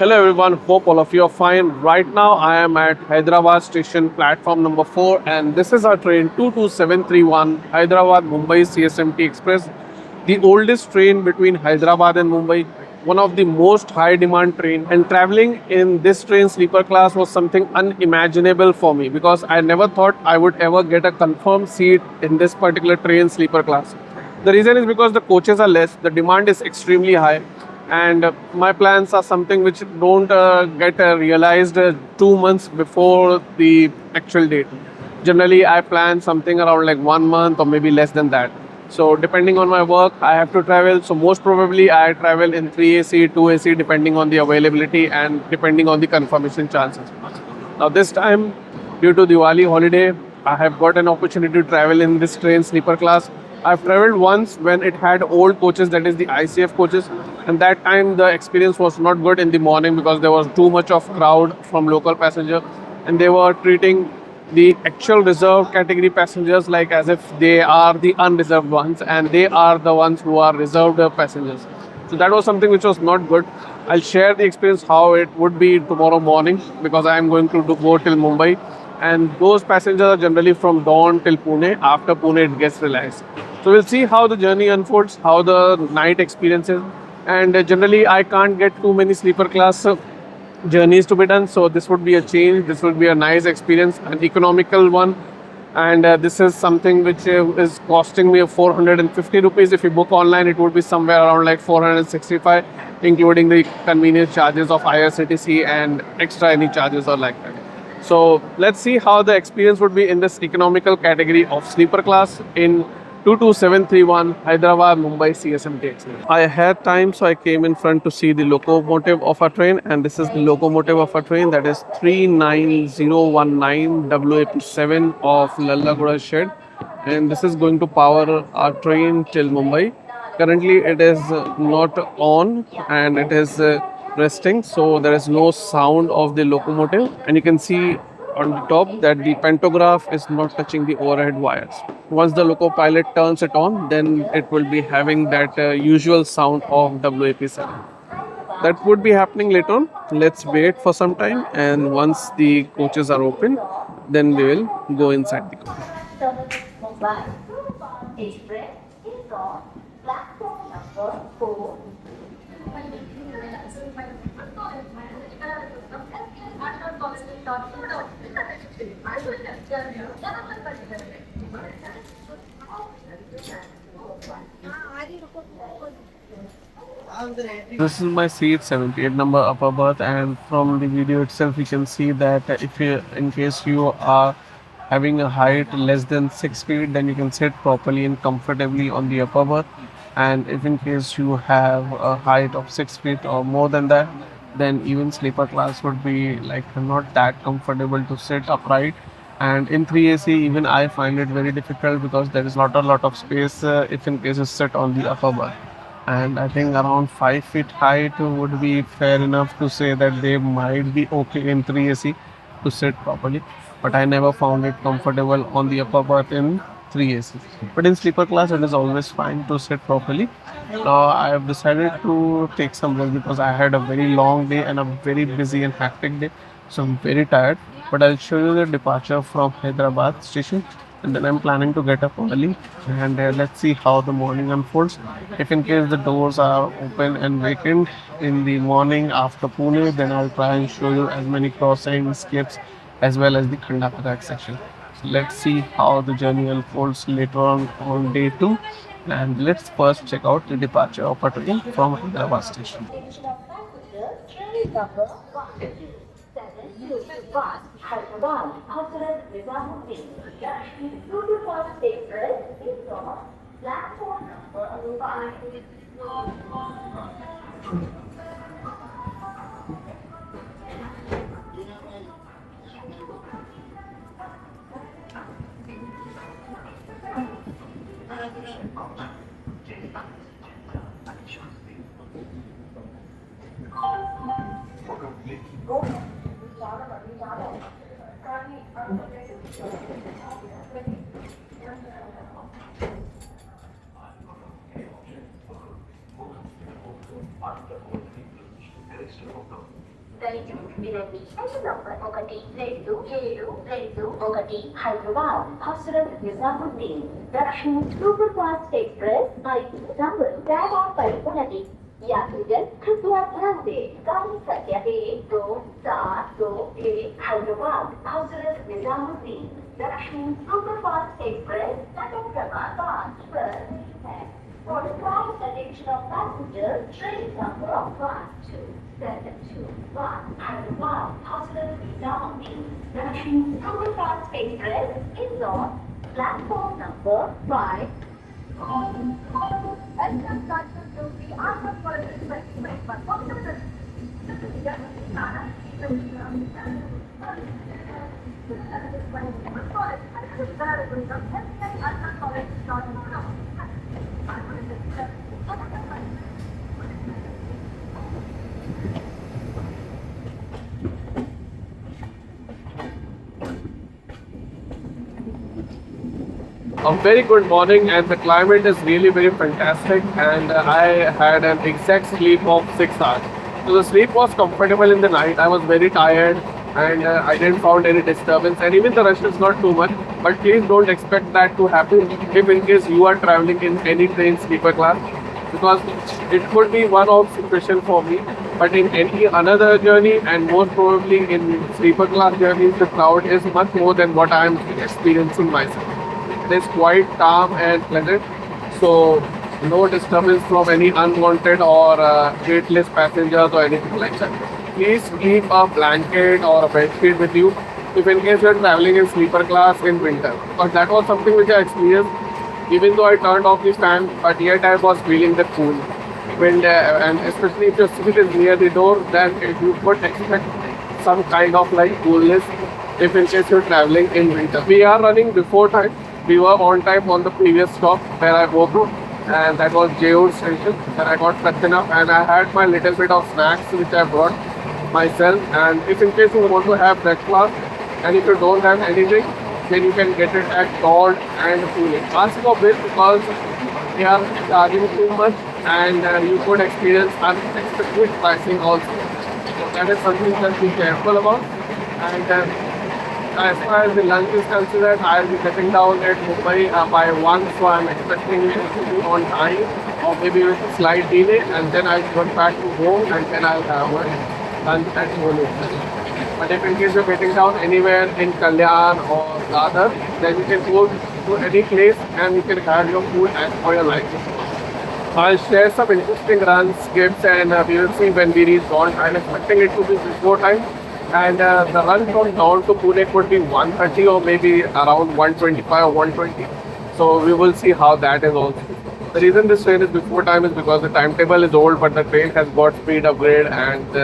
Hello everyone, hope all of you are fine. Right now I am at Hyderabad station platform number 4 and this is our train 22731 Hyderabad Mumbai CSMT Express, the oldest train between Hyderabad and Mumbai, one of the most high demand train, and traveling in this train sleeper class was something unimaginable for me because I never thought I would ever get a confirmed seat in this particular train sleeper class. The reason is because the coaches are less, the demand is extremely high, and my plans are something which don't get realized 2 months before the actual date. Generally I plan something around like 1 month or maybe less than that. So depending on my work I have to travel, so most probably I travel in 3AC 2AC depending on the availability and depending on the confirmation chances. Now this time, due to Diwali holiday, I have got an opportunity to travel in this train sleeper class. I've traveled once when it had old coaches, that is the ICF coaches, and that time the experience was not good in the morning because there was too much of crowd from local passenger, and they were treating the actual reserved category passengers like as if they are the unreserved ones and they are the ones who are reserved passengers. So that was something which was not good. I'll share the experience how it would be tomorrow morning because I am going to go till Mumbai, and those passengers are generally from dawn till Pune. After Pune it gets relaxed. So we'll see how the journey unfolds, how the night experience is, and generally I can't get too many sleeper class journeys to be done. So this would be a change. This would be a nice experience, an economical one, and this is something which is costing me 450 rupees. If you book online, it would be somewhere around like 465, including the convenience charges of IRCTC and extra any charges or like that. So let's see how the experience would be in this economical category of sleeper class in 22731 Hyderabad Mumbai CSMT Express. I had time, so I came in front to see the locomotive of our train, and this is the locomotive of our train, that is 39019 WAP7 of Lallagoda Shed, and this is going to power our train till Mumbai. Currently, it is not on and it is resting, so there is no sound of the locomotive, and you can see on the top that the pantograph is not touching the overhead wires. Once the loco pilot turns it on, then it will be having that usual sound of WAP7. That would be happening later on. Let's wait for some time, and once the coaches are open, then we will go inside the coach. Mumbai Express is on platform number 4. This is my seat 78 number upper berth, and from the video itself you can see that if you, in case you are having a height less than 6 feet, then you can sit properly and comfortably on the upper berth, and if in case you have a height of 6 feet or more than that, then even sleeper class would be like not that comfortable to sit upright. And in 3AC even I find it very difficult because there is not a lot of space if in case you sit on the upper berth, and I think around 5 feet height would be fair enough to say that they might be okay in 3AC to sit properly. But I never found it comfortable on the upper berth in 3AC. But in sleeper class, it is always fine to sit properly. Now I have decided to take some rest because I had a very long day and a very busy and hectic day, so I'm very tired. But I'll show you the departure from Hyderabad station, and then I'm planning to get up early, and let's see how the morning unfolds. If in case the doors are open and vacant in the morning after Pune, then I'll try and show you as many crossings, skips, as well as the Khandakatak section. So let's see how the journey unfolds later on day 2, and let's first check out the departure of our train from Hyderabad station. Hyderabad, Hazrat Nizamuddin. Superfast Express is on platform number 5. దయచేసి వినండి. Station number 1, 2, 7, 2, 1 Hyderabad Hasrat Nizamuddin दक्षिण superfast express number driver पर उन्नति यात्रीगण कृपया ध्यान दें गाड़ी संख्या 1, 2, 7, 2, 1 हैदराबाद हजरत निजामुद्दीन दक्षिण सुपरफास्ट एक्सप्रेस सेकंड क्रमांक 5 पर है। For the prompt attention of passengers, train number of 1, 2, 7, 2, 1 Hyderabad Hostel Nizamuddin Dashing Superfast Express is on platform number 5. A very good morning, and the climate is really very fantastic, and I had an exact sleep of 6 hours. So the sleep was comfortable in the night. I was very tired, and I didn't found any disturbance, and even the rush is not too much. But please don't expect that to happen if in case you are traveling in any train sleeper class, because it could be one-off situation for me. But in any another journey, and most probably in sleeper class journeys, the crowd is much more than what I am experiencing myself. It is quite calm and pleasant, so no disturbance from any unwanted or gateless passengers or anything like that. Please keep a blanket or a bed sheet with you if in case you are traveling in sleeper class in winter, because that was something which I experienced. Even though I turned off the fan, but yet I was feeling the cool wind, and especially if your seat is near the door, then you could expect some kind of like coolness if in case you're traveling in winter. We are running before time. We were on time on the previous stop where I woke up, and that was Jayur station. And I got freshened up, and I had my little bit of snacks which I brought myself. And if in case you want to have breakfast, and if you don't have anything, then you can get it at Dawn and Pune. Ask for bill because they are charging too much, and you could experience unexpected pricing also. So that is something that be careful about. And as far as the lunch is considered, I'll be getting down at Mumbai by 1, so I'm expecting it to be on time or maybe with a slight delay, and then I'll go back to home, and then I'll have lunch at home. But if in case you're getting down anywhere in Kalyan or Dadar, then you can go to any place and you can have your food as per your liking. I'll share some interesting runs, skips, and we will see when we reach Dawn. I'm expecting it to be before time. And the run from Dawn to Pune could be 1:30 or maybe around 1:25 or 1:20. So we will see how that is also. The reason this train is before time is because the timetable is old, but the train has got speed upgrade, and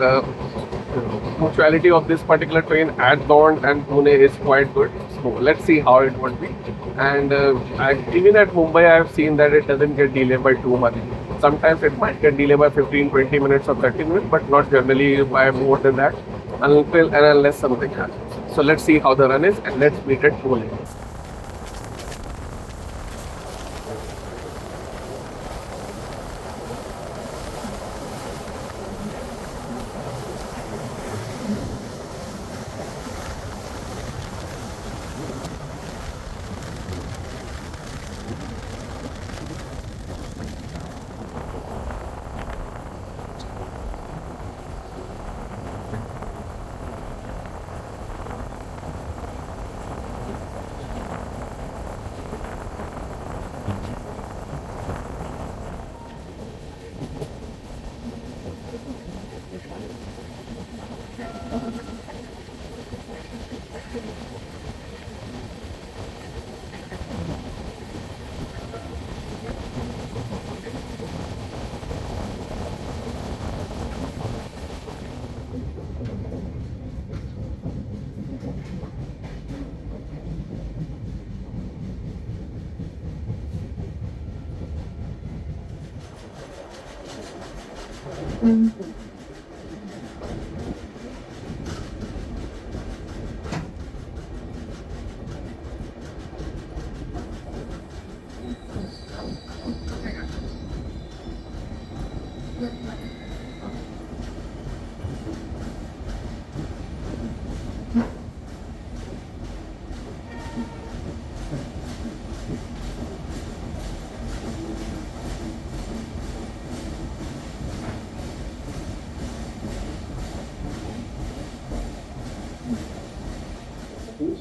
the punctuality of this particular train at Dawn and Pune is quite good. So let's see how it would be. And even at Mumbai, I have seen that it doesn't get delayed by too much. Sometimes it might get delayed by 15, 20 minutes or 30 minutes, but not generally by more than that until and unless something happens. So let's see how the run is, and let's meet at Pune.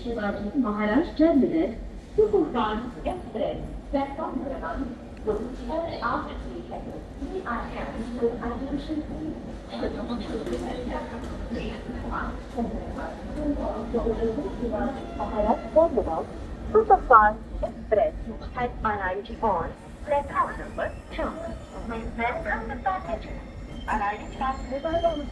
Shatabdi Maharashtra Terminus Superfast Express platform क्रमांक 2 और 8 We are having your attention Maharashtra Terminus Superfast Express has arrived on platform number 2. We welcome the passengers arriving at Hyderabad.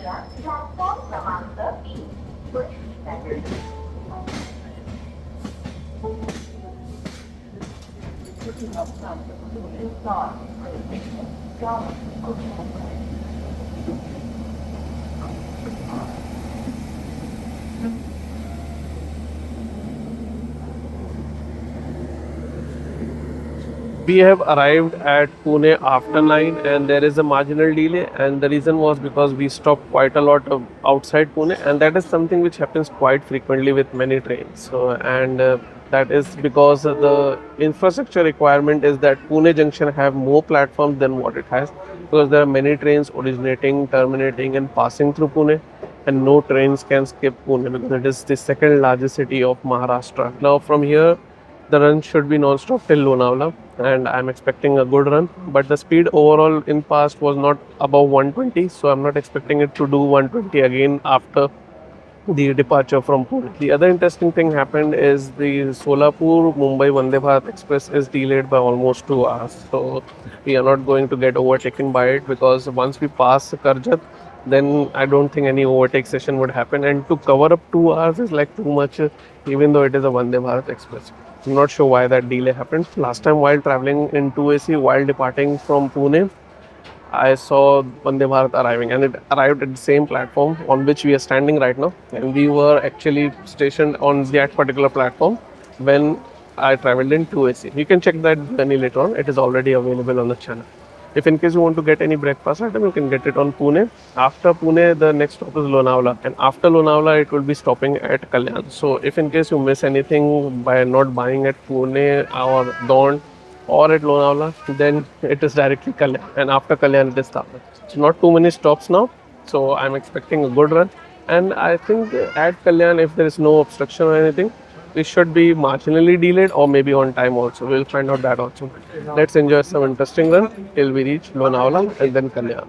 Platform क्रमांक 3 We have arrived at Pune after 9 and there is a marginal delay, and the reason was because we stopped quite a lot of outside Pune, and that is something which happens quite frequently with many trains. That is because the infrastructure requirement is that Pune junction have more platforms than what it has, because there are many trains originating, terminating and passing through Pune, and no trains can skip Pune because it is the second largest city of Maharashtra. Now from here the run should be non-stop till Lonavala, and I'm expecting a good run. But the speed overall in past was not above 120, so I'm not expecting it to do 120 again after the departure from Pune. The other interesting thing happened is the Solapur Mumbai Vande Bharat Express is delayed by almost 2 hours. So we are not going to get overtaken by it, because once we pass Karjat, then I don't think any overtake session would happen. And to cover up 2 hours is like too much, even though it is a Vande Bharat Express. I'm not sure why that delay happened. Last time while traveling in 2AC while departing from Pune, I saw Vande Bharat arriving, and it arrived at the same platform on which we are standing right now. And we were actually stationed on that particular platform when I traveled in 2AC. You can check that journey later on. It is already available on the channel. If in case you want to get any breakfast item, you can get it on Pune. After Pune, the next stop is Lonavala, and after Lonavala, it will be stopping at Kalyan. So if in case you miss anything by not buying at Pune or Dawn or at Lonavala, then it is directly Kalyan, and after Kalyan, it is Tapar. So not too many stops now. So I'm expecting a good run, and I think at Kalyan, if there is no obstruction or anything, we should be marginally delayed or maybe on time also. We'll find out that also. Let's enjoy some interesting run till we reach Lonavala and then Kalyan.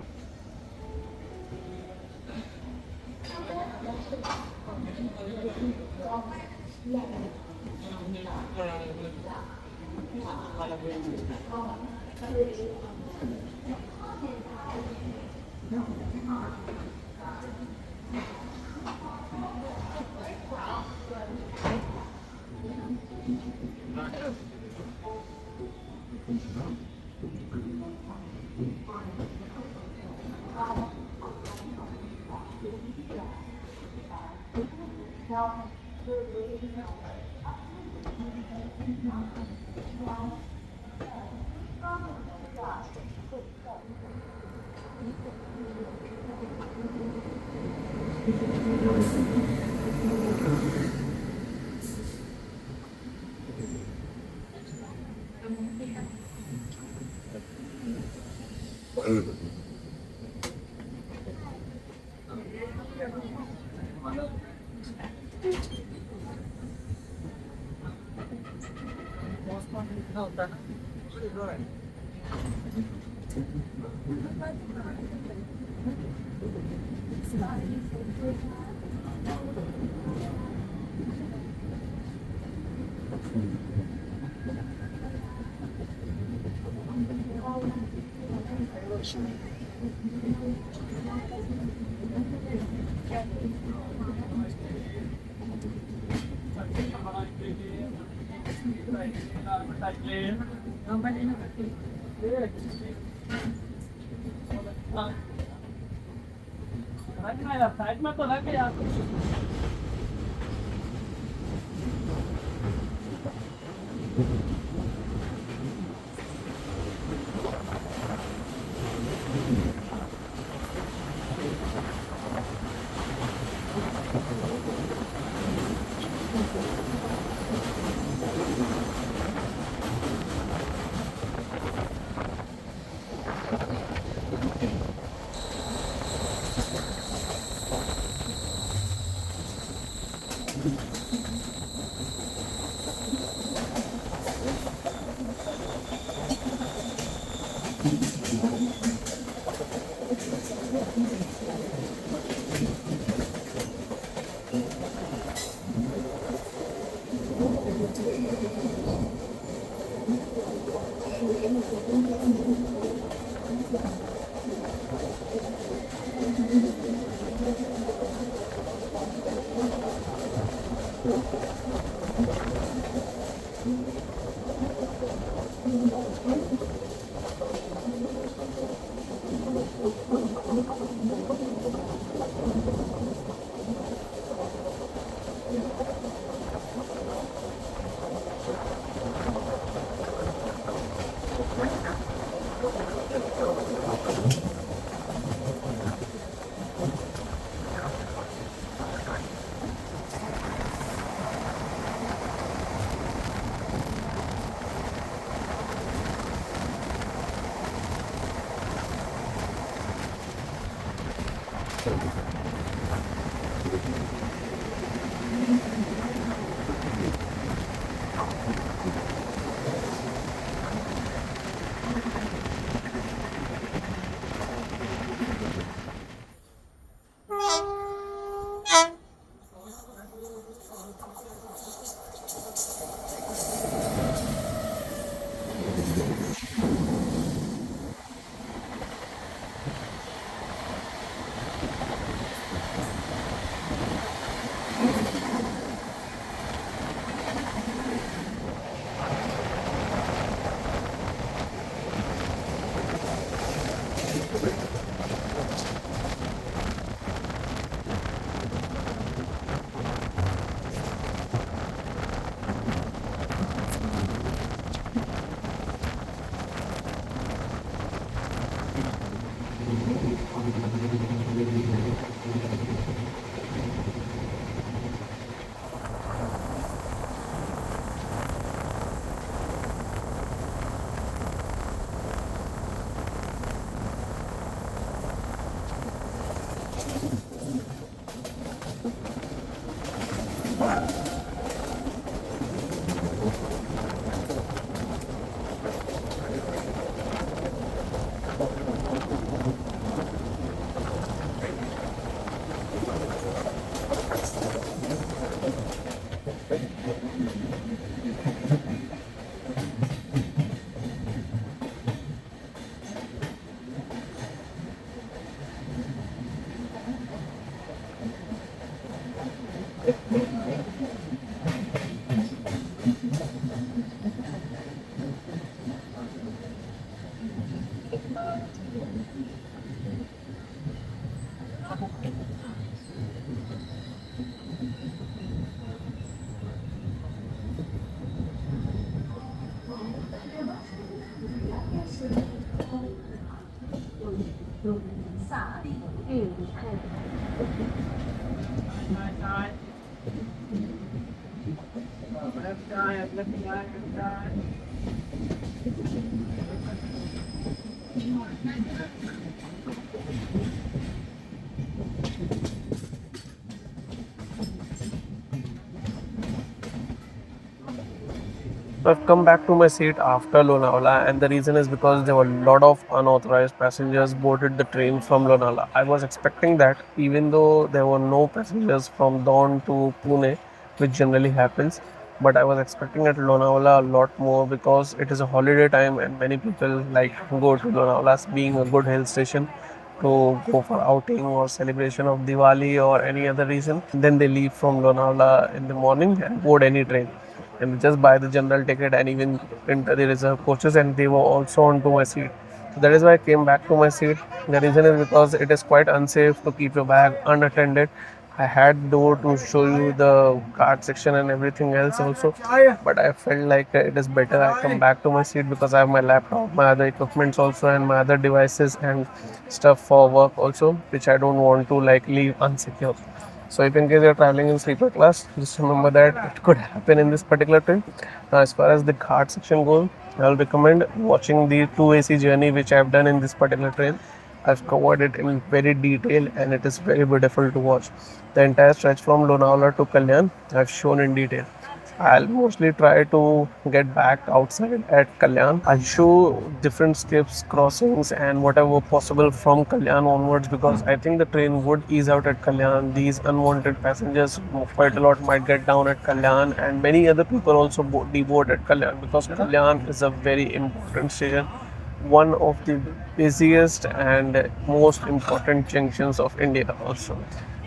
So I've come back to my seat after Lonavala, and the reason is because there were a lot of unauthorized passengers boarded the train from Lonavala. I was expecting that, even though there were no passengers from Dawn to Pune, which generally happens, but I was expecting at Lonavala a lot more because it is a holiday time and many people like to go to Lonavala as being a good hill station to go for outing or celebration of Diwali or any other reason. Then they leave from Lonavala in the morning and board any train and just buy the general ticket and even enter the reserve coaches, and they were also onto my seat. So that is why I came back to my seat. The reason is because it is quite unsafe to keep your bag unattended. I had door to show you the card section and everything else also, but I felt like it is better I come back to my seat because I have my laptop, my other equipments also, and my other devices and stuff for work also, which I don't want to like leave unsecure. So if in case you're traveling in sleeper class, just remember that it could happen in this particular train. Now as far as the card section goes, I'll recommend watching the 2AC journey which I've done in this particular train. I've covered it in very detail and it is very beautiful to watch. The entire stretch from Lonavala to Kalyan I've shown in detail. I'll mostly try to get back outside at Kalyan. I'll show different skips, crossings, and whatever possible from Kalyan onwards because I think the train would ease out at Kalyan. These unwanted passengers, quite a lot, might get down at Kalyan, and many other people also deboard at Kalyan because Kalyan is a very important station, one of the busiest and most important junctions of India also.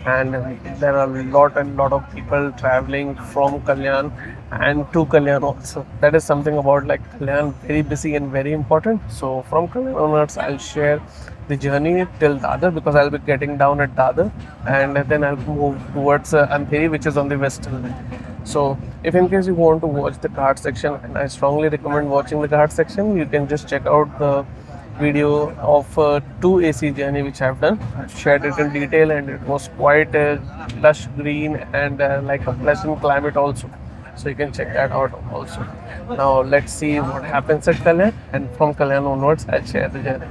and there are a lot and lot of people traveling from Kalyan and to Kalyan also. That is something about like Kalyan, very busy and very important. So from Kalyan onwards, I'll share the journey till Dadar, because I'll be getting down at Dadar, and then I'll move towards Andheri, which is on the western line. So if in case you want to watch the card section, and I strongly recommend watching the card section, you can just check out the video of two AC journey which I've done. I've shared it in detail, and it was quite lush green and like a pleasant climate also. So you can check that out also. Now let's see what happens at Kalyan, and from Kalyan onwards I'll share the journey.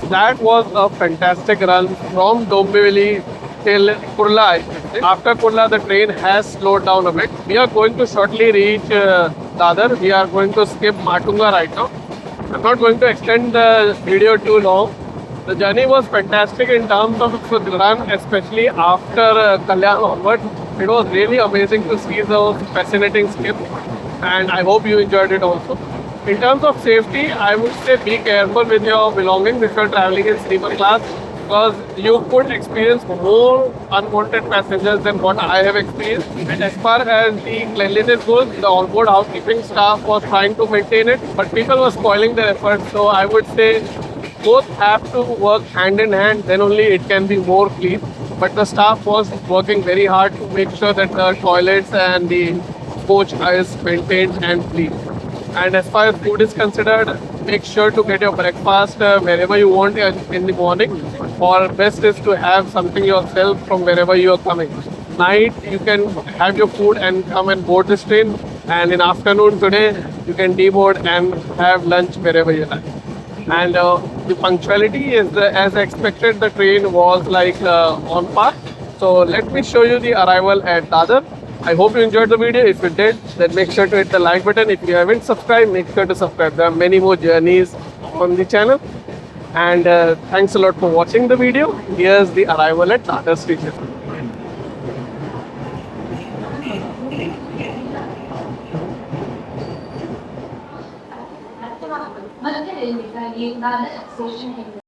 That was a fantastic run from Dombivli till Kurla. I think. After Kurla, the train has slowed down a bit. We are going to shortly reach Dadar. We are going to skip Matunga right now. I'm not going to extend the video too long. The journey was fantastic in terms of the run, especially after Kalyan onward. It was really amazing to see those fascinating skips, and I hope you enjoyed it also. In terms of safety, I would say be careful with your belongings if you're traveling in sleeper class, because you could experience more unwanted passengers than what I have experienced. And as far as the cleanliness goes, the onboard housekeeping staff was trying to maintain it, but people were spoiling their efforts. So I would say both have to work hand in hand, then only it can be more clean. But the staff was working very hard to make sure that the toilets and the coach is maintained and clean. And as far as food is considered, make sure to get your breakfast wherever you want in the morning, or best is to have something yourself from wherever you are coming. Night you can have your food and come and board this train, and in afternoon today you can deboard and have lunch wherever you like. And the punctuality is as expected. The train was like on par. So let me show you the arrival at Dadar. I hope you enjoyed the video. If you did, then make sure to hit the like button. If you haven't subscribed, make sure to subscribe. There are many more journeys on the channel. And thanks a lot for watching the video. Here's the arrival at Dadar station. Madhya railway का ये Dadar station है।